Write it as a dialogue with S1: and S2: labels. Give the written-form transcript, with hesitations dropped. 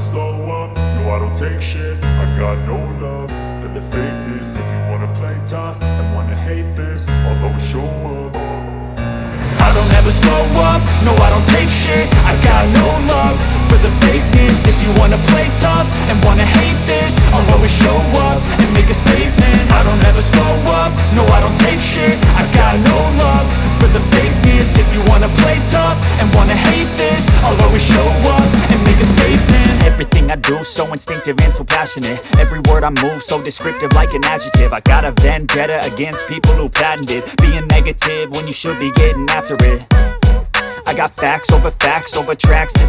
S1: slow up, no I don't take shit. I got no love for the fakeness. If you wanna play tough and wanna hate this, I'll always show up. I don't ever slow up, no I don't take shit. I got no love for the fakeness. If you wanna play tough and wanna hate this, I'll always show up and make a statement. I don't ever slow up, no I don't take shit. I got no love for the fakeness. If you wanna play tough and wanna hate this, I'll always show up and make a statement. Everything I do so instinctive and so passionate. Every word I move so descriptive like an adjective. I got a vendetta against people who patented being negative when you should be getting after it. I got facts over tracks. This